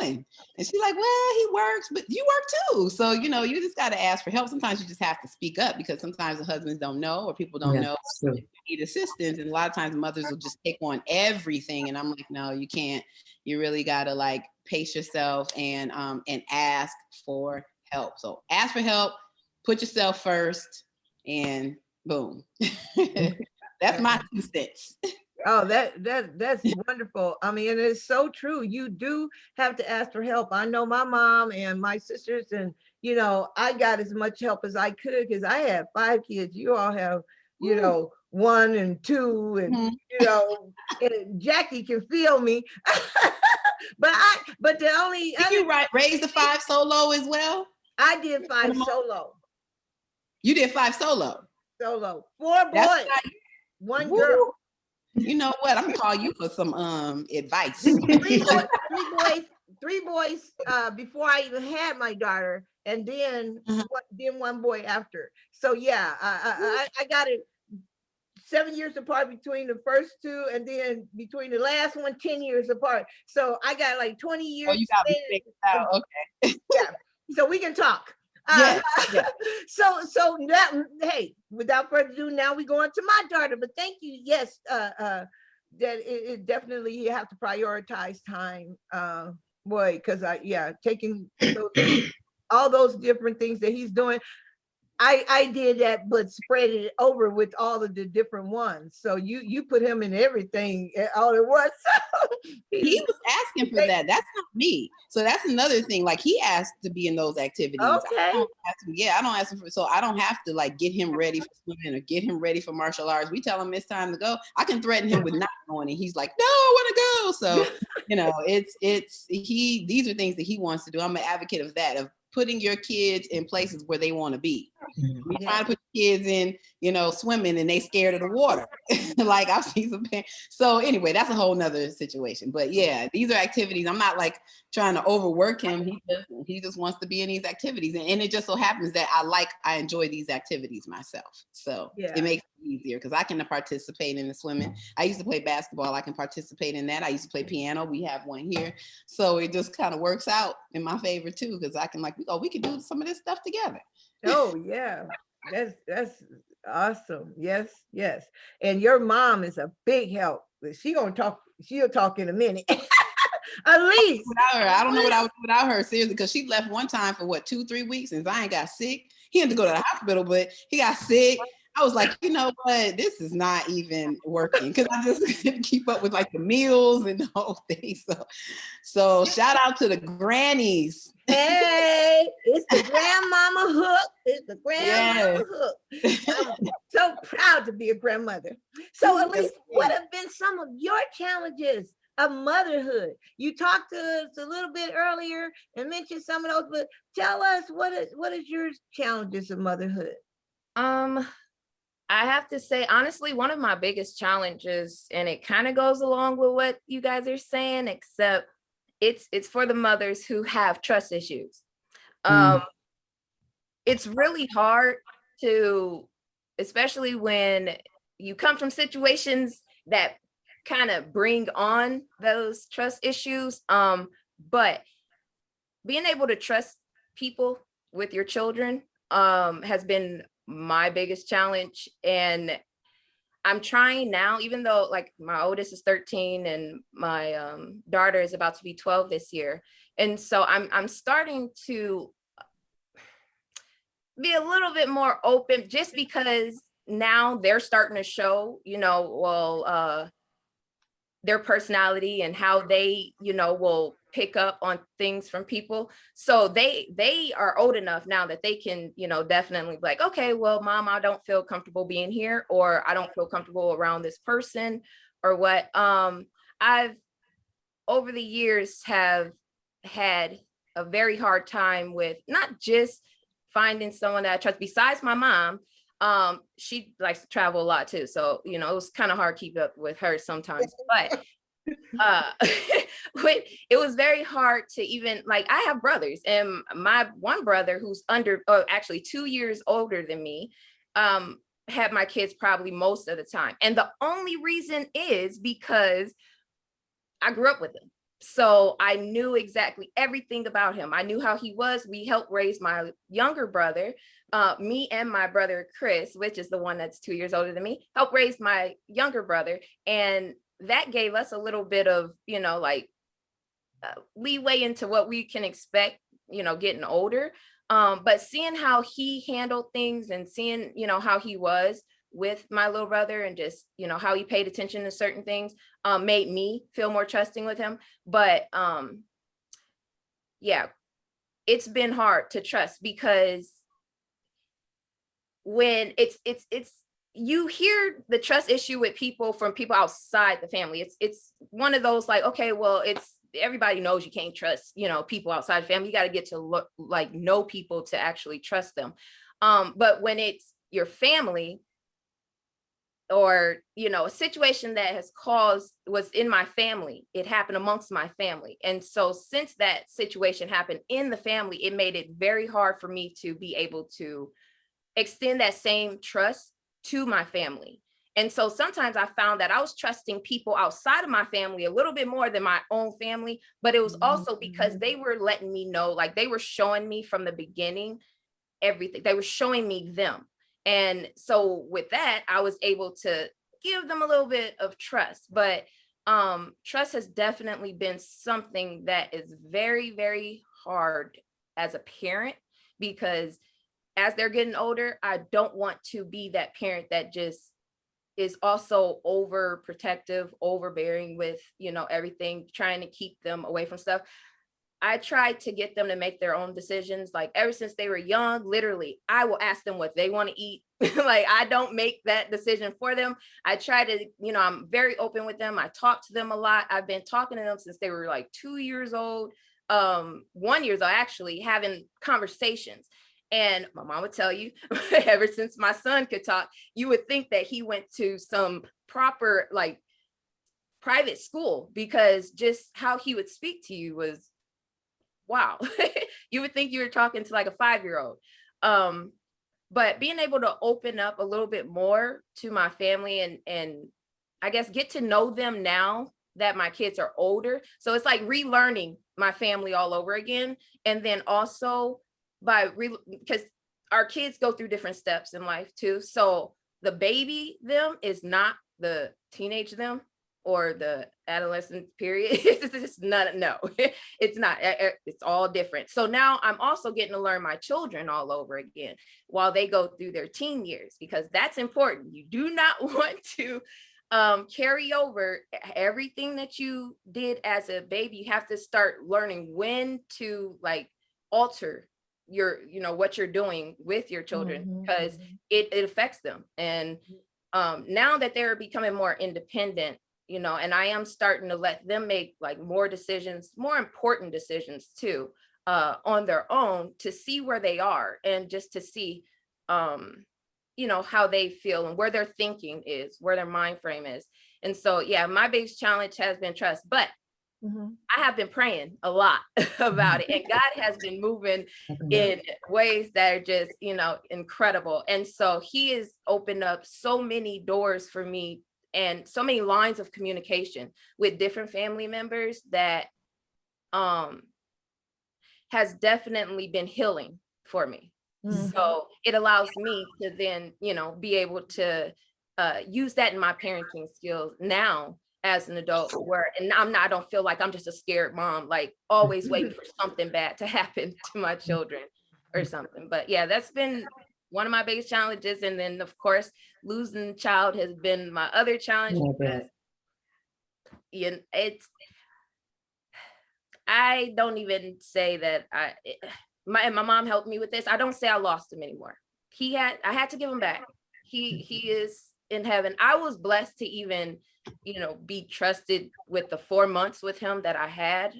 doing? And she's like, well, he works, but you work too. So, you know, you just got to ask for help. Sometimes you just have to speak up, because sometimes the husbands don't know, or people don't know if you need assistance. And a lot of times mothers will just take on everything. And I'm like, no, you can't. You really got to like pace yourself and ask for help. So ask for help, put yourself first, and boom. That's my 2 cents. Oh, that's wonderful. I mean, and it's so true. You do have to ask for help. I know my mom and my sisters, and you know, I got as much help as I could because I had 5 kids. You all have, you know, 1 and 2, and you know, and Jackie can feel me. but the only Did you raise the 5 solo as well? I did 5 solo. You did 5 solo. 4 boys, 1 girl. You know what? I'm gonna call you for some advice. 3 boys before I even had my daughter, and then 1 boy after. So yeah, I got it 7 years apart between the first 2, and then between the last one, 10 years apart. So I got like 20 years. Oh, you got me figured out. Okay. Yeah. So we can talk. Yeah. So that, hey, without further ado, now we go on to my daughter. But thank you. Yes, that it definitely, you have to prioritize time, boy, because taking all those different things that he's doing. I did that, but spread it over with all of the different ones. So you put him in everything all at once. He was asking for that. That's not me. So that's another thing. Like, he asked to be in those activities. Okay. I don't ask him for, so I don't have to like get him ready for swimming or get him ready for martial arts. We tell him it's time to go. I can threaten him with not going, and he's like, no, I want to go. So, you know, these are things that he wants to do. I'm an advocate of that, of putting your kids in places where they want to be. You're trying to put kids in, you know, swimming, and they scared of the water. Like, I've seen some parents. So anyway, that's a whole nother situation. But yeah, these are activities. I'm not like trying to overwork him. He just wants to be in these activities. And it just so happens that I enjoy these activities myself. So it makes it easier because I can participate in the swimming. I used to play basketball. I can participate in that. I used to play piano. We have one here. So it just kind of works out in my favor too, because I can like, we can do some of this stuff together. Oh yeah, that's awesome. Yes. And your mom is a big help. She'll talk in a minute. At least. Without her, I don't know what I would do without her, seriously, because she left one time for 2-3 weeks, and Zion got sick. He had to go to the hospital, but he got sick. I was like, you know what? This is not even working, because I just couldn't keep up with like the meals and the whole thing. So shout out to the grannies. Hey, it's the grandmama hook. It's the grandmama hook. I'm so proud to be a grandmother. So Elise, what have been some of your challenges of motherhood? You talked to us a little bit earlier and mentioned some of those, but tell us what is your challenges of motherhood? I have to say, honestly, one of my biggest challenges, and it kind of goes along with what you guys are saying, except it's for the mothers who have trust issues. It's really hard to, especially when you come from situations that kind of bring on those trust issues. But being able to trust people with your children has been my biggest challenge. And I'm trying now, even though like my oldest is 13 and my daughter is about to be 12 this year. And so I'm starting to be a little bit more open, just because now they're starting to show, their personality and how they, will pick up on things from people. So they are old enough now that they can, definitely be like, okay, well, mom, I don't feel comfortable being here, or I don't feel comfortable around this person, or what. I've over the years have had a very hard time with not just finding someone that I trust besides my mom. She likes to travel a lot too. So, it was kind of hard to keep up with her sometimes, but it was very hard to even, like, I have brothers, and my one brother who's actually 2 years older than me, had my kids probably most of the time. And the only reason is because I grew up with him. So I knew exactly everything about him. I knew how he was. We helped raise my younger brother. Me and my brother, Chris, which is the one that's 2 years older than me, helped raise my younger brother. And that gave us a little bit of, like, leeway into what we can expect, getting older. But seeing how he handled things and seeing, how he was with my little brother and just, how he paid attention to certain things, made me feel more trusting with him. But yeah, it's been hard to trust, because when it's you hear the trust issue with people from people outside the family. It's one of those, like, okay, well, everybody knows you can't trust, people outside the family. You got to get to look like know people to actually trust them. But when it's your family, or, a situation that was in my family, it happened amongst my family. And so since that situation happened in the family, it made it very hard for me to be able to extend that same trust to my family. And so sometimes I found that I was trusting people outside of my family a little bit more than my own family, but it was also because they were letting me know, like, they were showing me from the beginning everything. They were showing me them. And so with that, I was able to give them a little bit of trust. But trust has definitely been something that is very, very hard as a parent, because as they're getting older, I don't want to be that parent that just is also overprotective, overbearing with, everything, trying to keep them away from stuff. I tried to get them to make their own decisions. Like, ever since they were young, literally, I will ask them what they want to eat. Like, I don't make that decision for them. I try to, I'm very open with them. I talk to them a lot. I've been talking to them since they were like 2 years old, 1 year old, actually, having conversations. And my mom would tell you, ever since my son could talk, you would think that he went to some proper, like, private school, because just how he would speak to you was, wow. You would think you were talking to like a 5-year-old. But being able to open up a little bit more to my family, and I guess get to know them now that my kids are older. So it's like relearning my family all over again. And then also because our kids go through different steps in life too. So the baby them is not the teenage them or the adolescent period. It's just not, no, it's not. It's all different. So now I'm also getting to learn my children all over again while they go through their teen years, because that's important. You do not want to carry over everything that you did as a baby. You have to start learning when to, like, alter your, what you're doing with your children, because it affects them. And now that they're becoming more independent, and I am starting to let them make, like, more decisions, more important decisions too, on their own, to see where they are, and just to see, how they feel and where their thinking is, where their mind frame is. And so, yeah, my biggest challenge has been trust, but I have been praying a lot about it, and God has been moving in ways that are just, incredible. And so he has opened up so many doors for me, and so many lines of communication with different family members that has definitely been healing for me. So it allows me to then, be able to use that in my parenting skills now as an adult, and I don't feel like I'm just a scared mom, like always waiting for something bad to happen to my children or something. But yeah, that's been one of my biggest challenges. And then of course, losing a child has been my other challenge, because I don't even say that my mom helped me with this. I don't say I lost him anymore. I had to give him back. He is in heaven. I was blessed to even, be trusted with the 4 months with him that I had.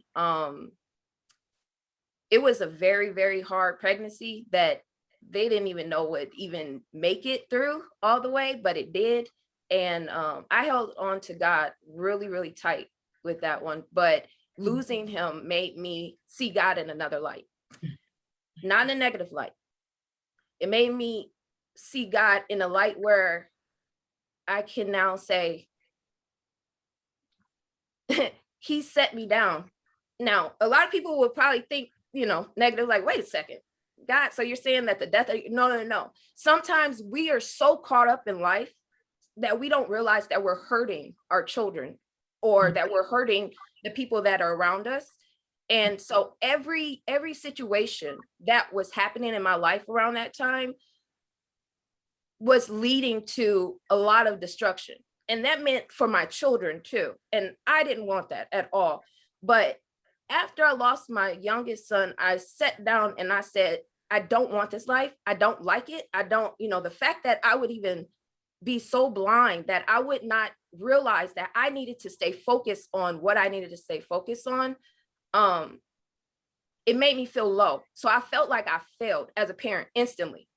It was a very, very hard pregnancy that they didn't even know would even make it through all the way, but it did. And I held on to God really, really tight with that one, but losing him made me see God in another light, not in a negative light. It made me see God in a light where I can now say, he set me down. Now, a lot of people would probably think, negative, like, wait a second, God, so you're saying that the death of, no. Sometimes we are so caught up in life that we don't realize that we're hurting our children or that we're hurting the people that are around us. And so every situation that was happening in my life around that time was leading to a lot of destruction. And that meant for my children too. And I didn't want that at all. But after I lost my youngest son, I sat down and I said, I don't want this life. I don't like it. I don't, the fact that I would even be so blind that I would not realize that I needed to stay focused on what I needed to stay focused on. It made me feel low. So I felt like I failed as a parent instantly.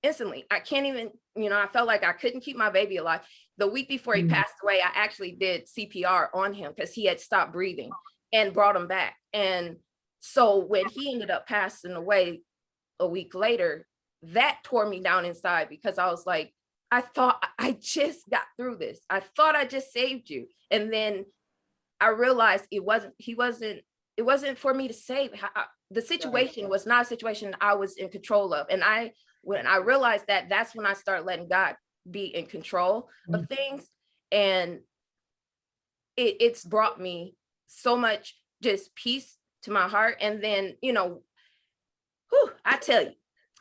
I can't even, I felt like I couldn't keep my baby alive. The week before he passed away, I actually did CPR on him because he had stopped breathing and brought him back. And so when he ended up passing away a week later, that tore me down inside because I was like, I thought I just got through this. I thought I just saved you. And then I realized it wasn't for me to save. The situation was not a situation I was in control of. And when I realized that, that's when I started letting God be in control of things. And it's brought me so much just peace to my heart. And then, I tell you,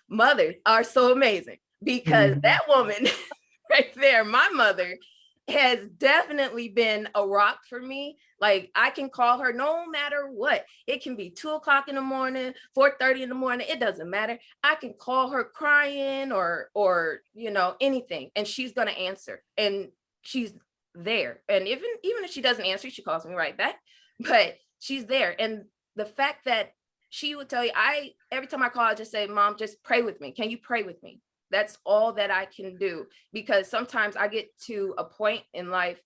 mothers are so amazing because that woman right there, my mother, has definitely been a rock for me. Like, I can call her no matter what. It can be 2:00 in the morning, 4:30 in the morning. It doesn't matter. I can call her crying or anything, and she's gonna answer. And she's there. And even if she doesn't answer, she calls me right back. But she's there. And the fact that she would tell you, every time I call, I just say, Mom, just pray with me. Can you pray with me? That's all that I can do, because sometimes I get to a point in life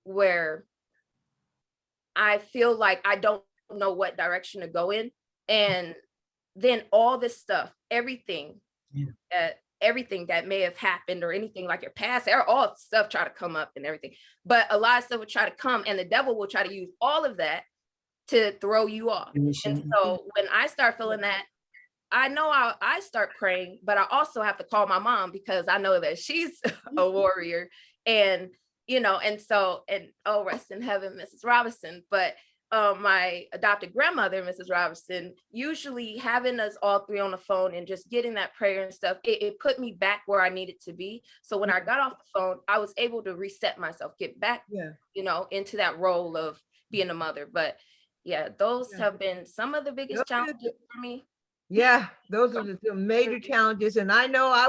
where I feel like I don't know what direction to go in. And then all this stuff, everything that may have happened or anything like your past, all stuff try to come up and everything. But a lot of stuff will try to come, and the devil will try to use all of that to throw you off. And so when I start feeling that, I know I start praying, but I also have to call my mom because I know that she's a warrior. And, rest in heaven, Mrs. Robinson. But my adopted grandmother, Mrs. Robinson, usually having us all three on the phone and just getting that prayer and stuff, it put me back where I needed to be. So when I got off the phone, I was able to reset myself, get back, into that role of being a mother. But yeah, those have been some of the biggest challenges for me. Yeah, those are the major challenges. And I know I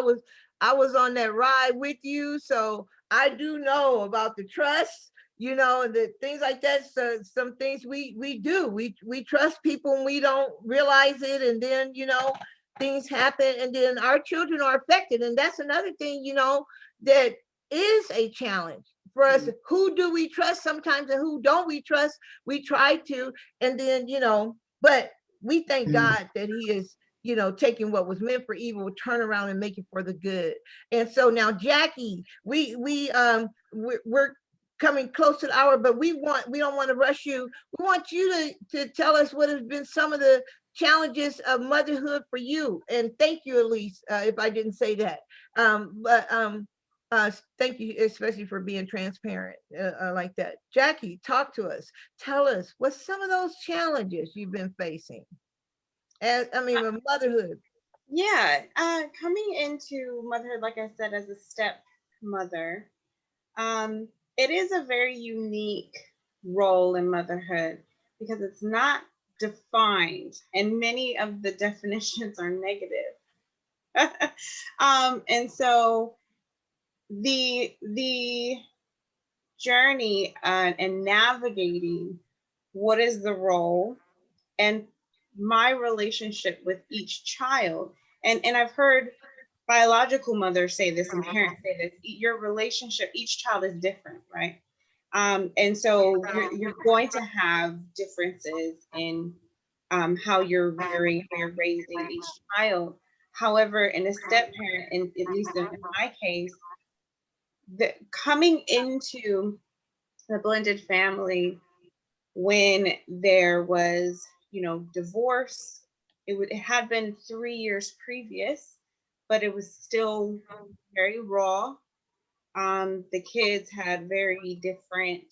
was on that ride with you. So I do know about the trust, and the things like that. So some things we do. We trust people and we don't realize it. And then, things happen and then our children are affected. And that's another thing, that is a challenge for us. Who do we trust sometimes and who don't we trust? We try to, and then, but we thank God that he is, taking what was meant for evil, turn around and make it for the good. And so now, Jackie, we're coming close to the hour, but we don't want to rush you. We want you to tell us what has been some of the challenges of motherhood for you. And thank you, Elise, if I didn't say that. Thank you, especially for being transparent like that. Jackie, talk to us. Tell us what's some of those challenges you've been facing. With motherhood. Yeah, coming into motherhood, like I said, as a stepmother, it is a very unique role in motherhood because it's not defined, and many of the definitions are negative. And so the journey and navigating what is the role and my relationship with each child, and I've heard biological mothers say this and parents say this, your relationship, each child is different, right? And so you're going to have differences in how you're rearing, how you're raising each child. However, in a step parent, and at least in my case, coming into the blended family when there was, divorce, it had been 3 years previous, but it was still very raw. The kids had very different,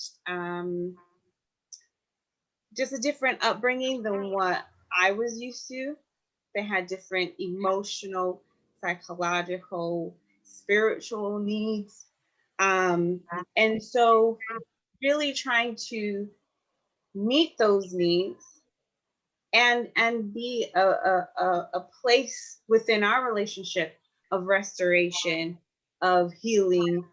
just a different upbringing than what I was used to. They had different emotional, psychological, spiritual needs. And so really trying to meet those needs and be a place within our relationship of restoration, of healing,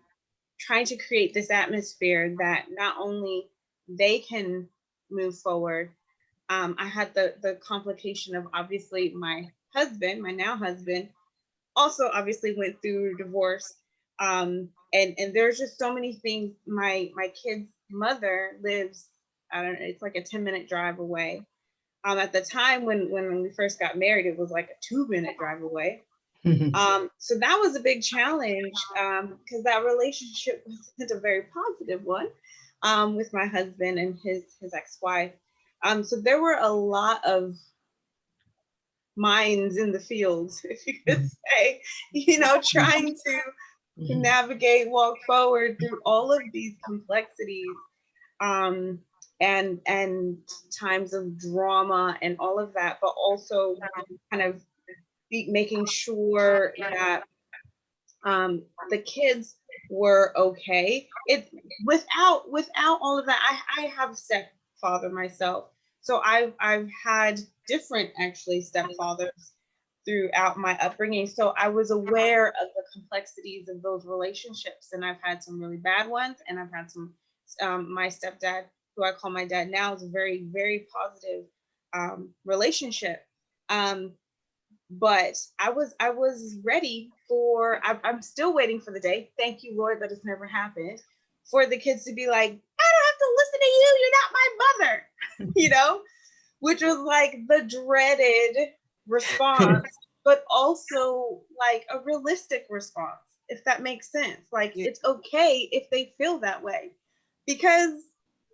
trying to create this atmosphere that not only they can move forward. I had the complication of, obviously, my husband, my now husband, also obviously went through divorce. And there's just so many things. My kid's mother lives, I don't know, it's like a 10-minute drive away. At the time when we first got married, it was like a 2-minute drive away. So that was a big challenge, because that relationship wasn't a very positive one, with my husband and his ex-wife. So there were a lot of mines in the fields, if you could say, trying to navigate, walk forward through all of these complexities, and times of drama and all of that, but also kind of making sure that the kids were okay. Without all of that, I have a stepfather myself, so I've had different, actually, stepfathers throughout my upbringing. So I was aware of the complexities of those relationships, and I've had some really bad ones, and I've had some. My stepdad, who I call my dad now, is a very, very positive relationship. But I was ready for. I'm still waiting for the day. Thank you, Lord, that it's never happened. For the kids to be like, I don't have to listen to you. You're not my mother, which was like the dreaded response, but also like a realistic response, if that makes sense. Like, it's okay if they feel that way, because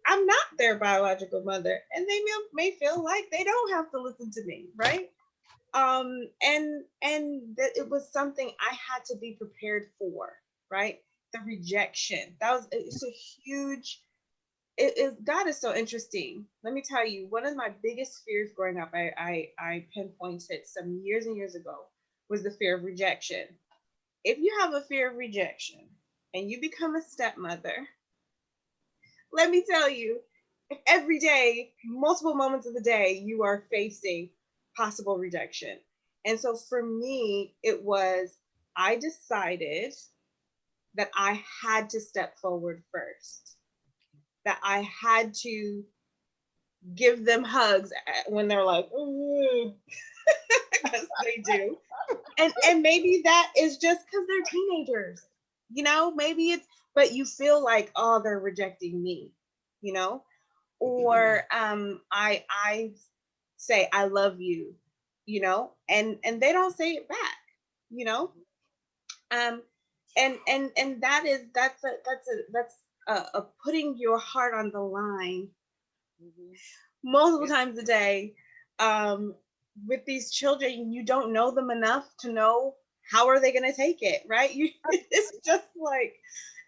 I'm not their biological mother, and they may feel like they don't have to listen to me, right? And that it was something I had to be prepared for, right? The rejection. It's a huge. God is so interesting. Let me tell you, one of my biggest fears growing up, I pinpointed some years and years ago, was the fear of rejection. If you have a fear of rejection and you become a stepmother, let me tell you, if every day, multiple moments of the day, you are facing possible rejection. And so for me, I decided that I had to step forward first, that I had to give them hugs when they're like, because they do. And maybe that is just because they're teenagers, maybe but you feel like, oh, they're rejecting me, or I say I love you, and they don't say it back, um and that's a putting your heart on the line multiple times a day, with these children. You don't know them enough to know how are they going to take it, right? It's just like,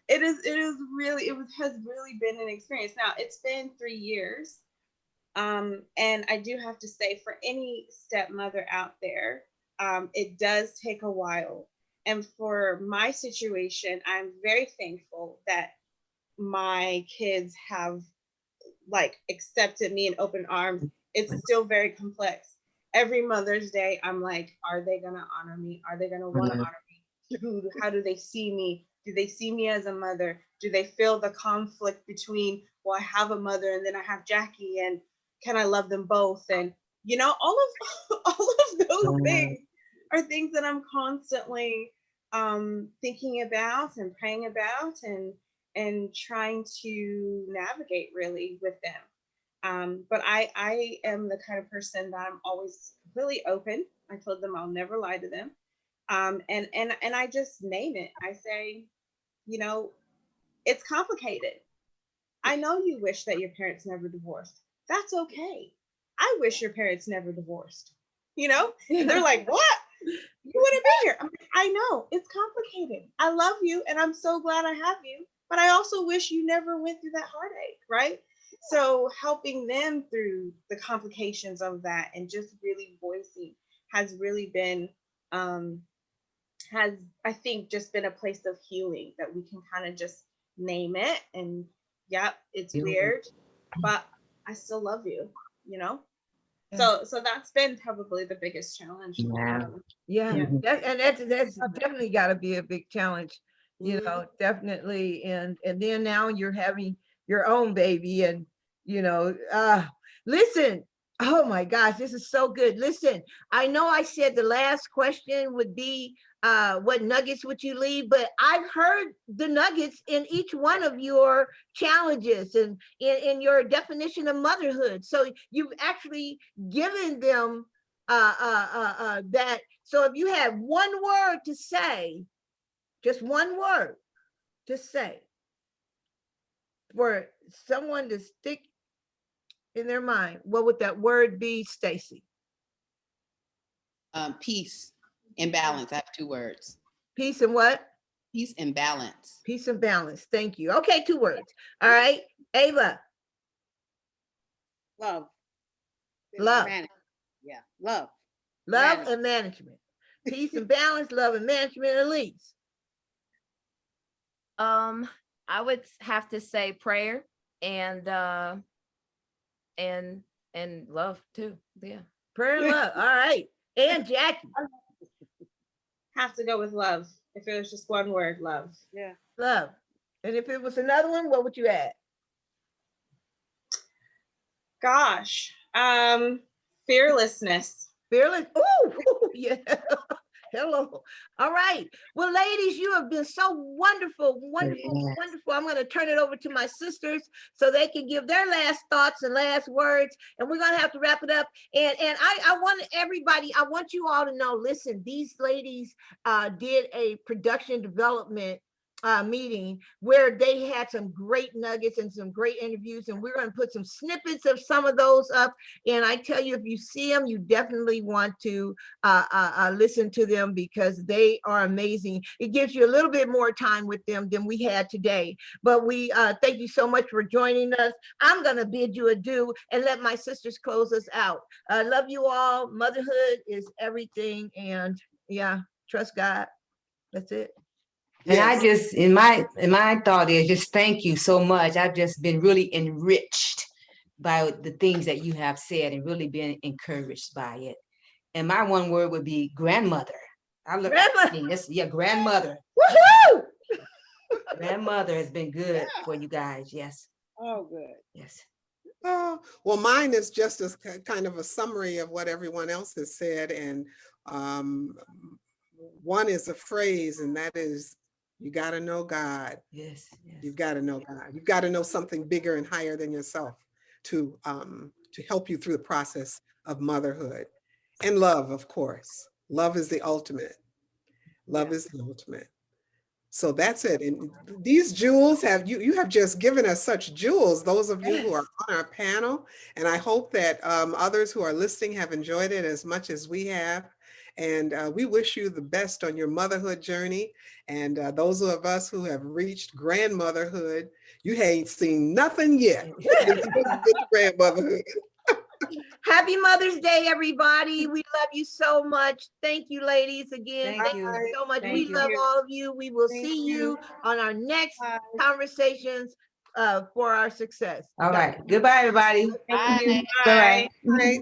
it has really been an experience. Now, it's been 3 years. And I do have to say, for any stepmother out there, it does take a while. And for my situation, I'm very thankful that my kids have like accepted me in open arms. It's still very complex. Every Mother's Day, I'm like, are they gonna honor me? Are they gonna want to honor me? How do they see me? Do they see me as a mother? Do they feel the conflict between, well, I have a mother and then I have Jackie, and can I love them both? And all of all of those things are things that I'm constantly thinking about and praying about, and trying to navigate really with them. But I am the kind of person that I'm always completely open. I told them I'll never lie to them. And I just name it. I say, you know, it's complicated. I know you wish that your parents never divorced. That's okay. I wish your parents never divorced. You know? And they're like, what? You wouldn't be here. I'm like, I know it's complicated. I love you and I'm so glad I have you, but I also wish you never went through that heartache, right? So helping them through the complications of that and just really voicing has really been has I think just been a place of healing that we can kind of just name it and yep, it's weird, but I still love you, you know? So that's been probably the biggest challenge. Yeah, that's definitely got to be a big challenge, you know, definitely. And then now you're having your own baby, and you know, listen. Oh my gosh, this is so good. Listen, I know I said the last question would be what nuggets would you leave, but I've heard the nuggets in each one of your challenges and in your definition of motherhood. So you've actually given them that. So if you had one word to say, just one word to say for someone to stick in their mind, what would that word be, Stacy? Peace and balance. I have 2 words. Peace and what? Peace and balance. Peace and balance. Thank you. Okay, 2 words. All right, Ava. Love. Love. Yeah, love. Love Management. and management. Peace and balance, love and management. Elise. I would have to say prayer and love too. Yeah. Prayer and love. All right. And Jackie. Have to go with love. If it was just one word, love. Yeah. Love. And if it was another one, what would you add? Gosh. Fearlessness. Fearless. Oh, yeah. Hello. All right. Well, ladies, you have been so wonderful, wonderful. I'm going to turn it over to my sisters so they can give their last thoughts and last words. And we're going to have to wrap it up. And I want everybody, I want you all to know, listen, these ladies did a production development meeting where they had some great nuggets and some great interviews, and we're going to put some snippets of some of those up. And I tell you, if you see them, you definitely want to listen to them because they are amazing. It gives you a little bit more time with them than we had today. But we thank you so much for joining us. I'm going to bid you adieu and let my sisters close us out. Love you all. Motherhood is everything. And yeah, trust God. That's it. And I just, in my thought is just thank you so much. I've just been really enriched by the things that you have said and really been encouraged by it. And my one word would be grandmother. Grandmother. Woohoo! Grandmother has been good for you guys. Yes. Oh, good. Yes. Well, mine is just as kind of a summary of what everyone else has said. And one is a phrase, and that is, you got to know God. Yes. You've got to know God. You've got to know something bigger and higher than yourself to help you through the process of motherhood. And love, of course. Love is the ultimate. Love is the ultimate. So that's it. And these jewels you have just given us such jewels, those of you who are on our panel. And I hope that others who are listening have enjoyed it as much as we have. And we wish you the best on your motherhood journey. And those of us who have reached grandmotherhood, you ain't seen nothing yet. Grandmotherhood. Happy Mother's Day, everybody. We love you so much. Thank you, ladies, again. Thank you so much. We love all of you. We will see you on our next conversations for our success. All right. Goodbye, everybody. Thank you. Bye. Bye. Right.